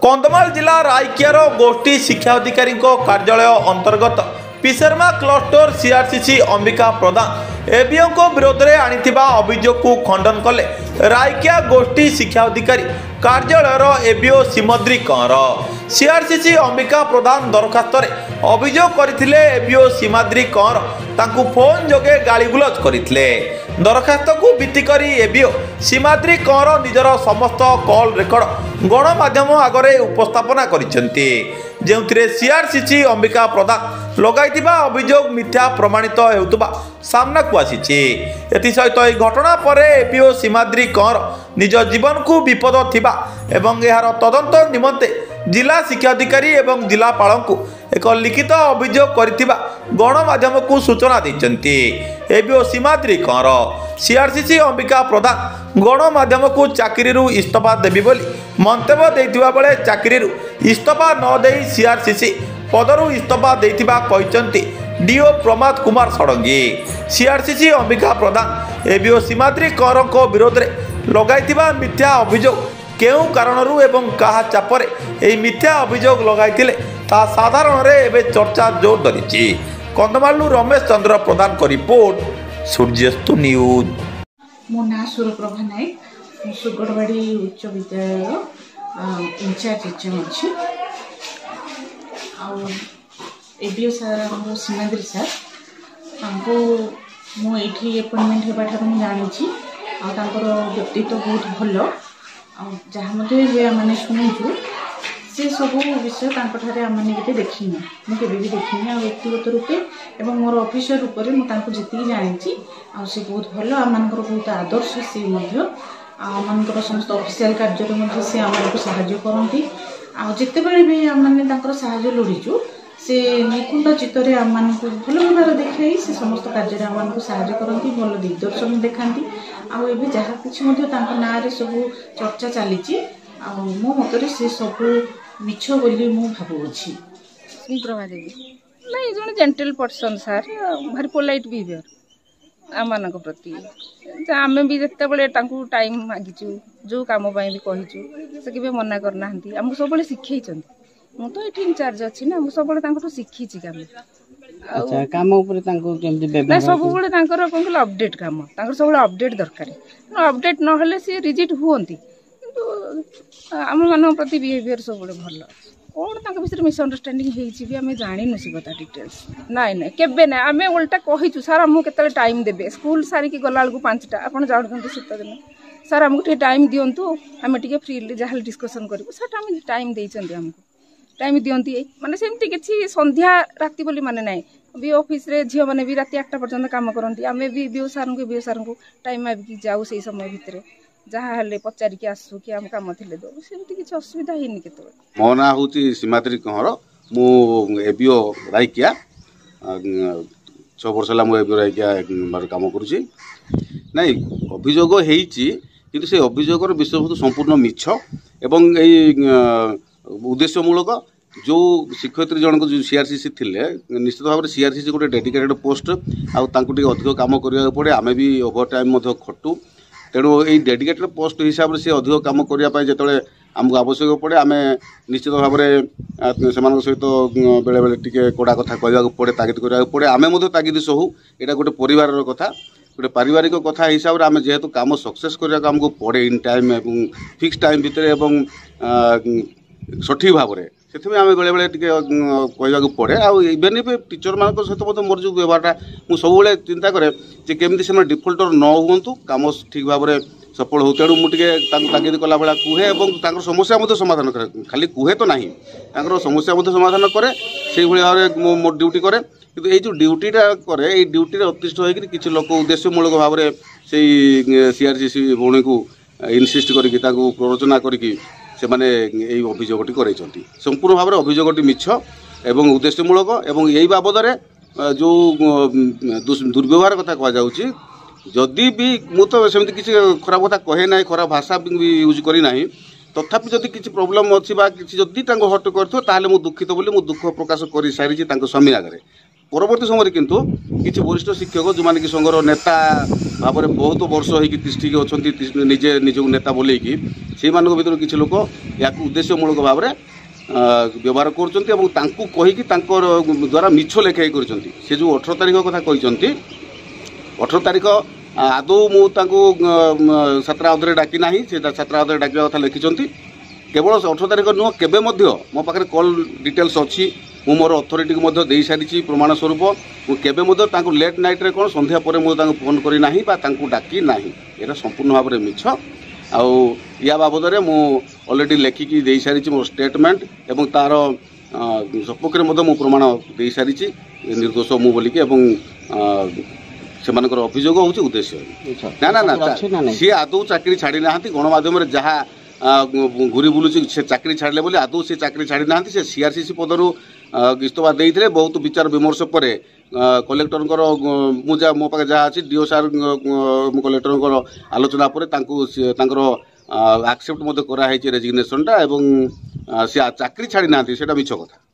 कंधमाल जिला रायकियार गोष्ठी शिक्षा अधिकारी कार्यालय अंतर्गत पिसरमा क्लस्टर सीआरसीसी अंबिका प्रधान एबीओ विरोध में आनीथिबा अभियोग को खंडन कले रायकिया गोष्ठी शिक्षा अधिकारी कार्यालय एबीओ सीमद्री कंवर। सीआरसीसी अंबिका प्रधान दरखास्त अभियोग करथिले एबीओ सीमाद्री कंवर तांकु फोन जोगे गालीगुलज करथिले। दरखास्त को भित्ति करी एबीओ सीमाद्री कंवर निजर समस्त कॉल रेकर्ड गणमाध्यम आगे उपस्थापना करिसेंती, जेउथिरे सीआरसीसी अंबिका प्रधान लगाइथिबा अभियोग मिथ्या प्रमाणित हेउतबा सामना को आसीछि। एथि सहित एही घटना परे एबीओ सीमाद्री कंवर निज जीवन को विपद थिबा एवं एहार तदंत निमंते जिला शिक्षा अधिकारी एवं जिलापाल को एक लिखित अभियोग करथिबा गणमाध्यम को सूचना दैछन्ति। एबीओ सीमाद्री कंवर सीआरसीसी अंबिका प्रधान गणमाध्यम को चाकरीरू इस्तीफा देबी बोली मंतव्य दैथिबा बेले चाकरीरू इस्तीफा न देई सीआरसीसी पदरू इस्तीफा दैथिबा कहिसन्ति डीओ प्रमाद कुमार षडंगी। सीआरसीसी अंबिका प्रधान एबीओ सीमाद्री कंवर विरोध में लगाइथिबा मिथ्या अभियोग केउ कारणरू एवं कहा चापरे एही मिथ्या अभियोग लगाइथिले ता साधारण रे एबे चर्चा जोर धरिछि। कंधमालू रमेश चंद्र प्रधान को रिपोर्ट सूर्यस्तु न्यूज। मो ना सुरप्रभा नायक सुगड़वाड़ी उच्च विद्यालय इंचार्ज एचएम अच्छी एबीओ सार सीमाद्री सार मुझे अपॉइंटमेंट होगा जानी व्यक्तित्व बहुत भल जहाँ मैंने शुणुचु से सब विषय आमने देखनी मुझे भी देखनी आ व्यक्तिगत रूपे एवं मोर ऑफिसर रूप में जी जानी से बहुत भल आम बहुत आदर्श सी आम समस्त ऑफिशियल कार्य से आमको साहाय्य करती आते भी आम साहाय्य लोड़ीचु से निकुंड चित्तर आम भल व्यवहार देखाई से समस्त कार्य आमको साहाय्य करती भल दिग्दर्शन देखाती आबे जहाँ कि ना सब चर्चा चली मो मतरे से सब मिछ बोली मु भावुछि। प्रभा देवी नहीं जन जेंटल पर्सन सार भारी पोलाइट बिहेवियर आम मान प्रति आम भी जिते बड़े टाइम मागिचु जो कम भी कहीचु से केवे मना करना आमको सब शिखई मु तो ये इंचार्ज अच्छी ना मुझे सब शिखी कम सब कौन अपडेट कम सब अपडेट दरकार अपडेट ना सी रिजिट हुंती आम मान प्रति बिहेवियर सब भल कौन विषय मिसअंडरस्टैंडिंग आम जानी सी कथा डिटेल्स नाई ना केबे ना आम उल्टा कहीचु सार आमको केते टाइम देबे स्कूल सारिकी गला बेलू 5टा आप जानते शीत दिन सार आमको टाइम दिंतु आम फ्रीली जहाँ डिस्कसन करूँ सर आम टाइम देते आमको टाइम दिंती माने सेमती किसी संध्या राति बोली माने ना बी ऑफिस रे झील मैंने भी राति 8टा पर्यंत काम करती आम भी बीओ सार को टाइम मागिकी जाऊ से समय भितर जहाँ हेल्ले पचारिकी आसू कि आम कम थे दो सेमती किसी असुविधा है केत। मो ना हूँ सीमाद्री कंवर मु एबीओ रायकिया 6 वर्ष है मुझे एबीओ रायकिया काम करुँची नाई अभियोग होती किंतु से अभियोगर विषय संपूर्ण मिछ एवं उद्देश्यमूलक जो शिक्षयित्री जन को सीआरसीसी थिले निश्चित भाव में सीआरसीसी गोटे डेडिकेटेड पोस्ट आउे अधिक कम करने पड़े आम भी ओवर टाइम खटू तेणु ये डेडिकेटेड पोस्ट हिसाब से अधिक कम करने जो आमको आवश्यक पड़े आम निश्चित भाव में सहित बेले बेले टी कड़ा कथा कहवाक पड़े तागिद कराया पड़े आम तागिद सहू यहाँ गोटे परिवार कथा गोटे पारिवारिक कथा हिसाब से आम जेहेतु कम सक्सेस करने आमको पड़े इन टाइम एवं फिक्स टाइम भितर सठिक भाव में से आम बेले बेले कहवाक पड़े आवेन टीचर मान सहित मोर जो व्यवहारटा मुझे सब चिंता कै केमी से डिफल्टर न हूँ कम ठीक भाव में सफल हो तेणु मुझे तागिद कला भाया कहे और समस्या समाधान करे खाली कहे तो ना समस्या समाधान कै से भाव में मो ड्यूटी कै कि ये जो ड्यूटीटा कै ये ड्यूटी अतिष्ठ होकर किसी लोक उद्देश्यमूलक भाव में से सीआरसीसी भौणी को इनसिस्ट करके प्ररोचना करके से माने यही अभियोगटी कराइछन्ति संपूर्ण भाव में अभियोगटी मिछ एवं उद्देश्यमूलक एवं यही बाबद जो दुर्व्यवहार कथा कह जाउछि जदि भी मु तो सेमति किसी खराब कथा कहे ना खराब भाषा भी यूज करी ना तथापि जदि किसी प्रोब्लेम अच्छी किसी जदि हट कर ताले मु दुखित बोली मु दुख प्रकाश कर सारी स्वामी आगे परवर्ती समय किंतु किसी वरिष्ठ शिक्षक जो माने कि संघर नेता भाव में बहुत वर्ष होगी तिष्ठिकी अच्छा निजे निजक नेता बोल से भर किसी लोक या उद्देश्यमूलक भाव में व्यवहार कर द्वारा मिछ लेखाई कर से जो 18 तारिख कथा कहते 18 तारिख आदौ मुझे छात्रा अवधि डाकी ना से छात्रा अवधि डाक कथा लिखिं केवल 18 तारिख नुह केवे मो पाखे कॉल डिटेल्स अच्छी मु मोर अथॉरिटी को दे सारी प्रमाण स्वरूप मुझे लेट नाइट रे कौन संध्या पर मुझे फोन करना डाकी ना यहाँ संपूर्ण भाव में मिछ आउ या बाबद में मु ऑलरेडी लेखिकी दे सारी मोर स्टेटमेंट एवं तार सपक्ष में प्रमाण दे सारी निर्दोष मु बोलिकी से अभियोग हूँ उद्देश्य ना ना ना सी आदौ चाकरी छाड़ी ना गणमाध्यम जहाँ घूरी बुलूँ से चाकरी छाड़े बोली आदौ से चाकरी छाड़ी ना से सीआरसीसी पदरू इस्तफा देते बहुत विचार विमर्श पर कलेक्टर मुझे मो पाखे जहाँ अच्छी डीओ सार कलेक्टर आलोचना पर एक्सेप्ट कराई रेजिग्नेशन टा सी चाकरी छाड़ी ना मिछ कथा।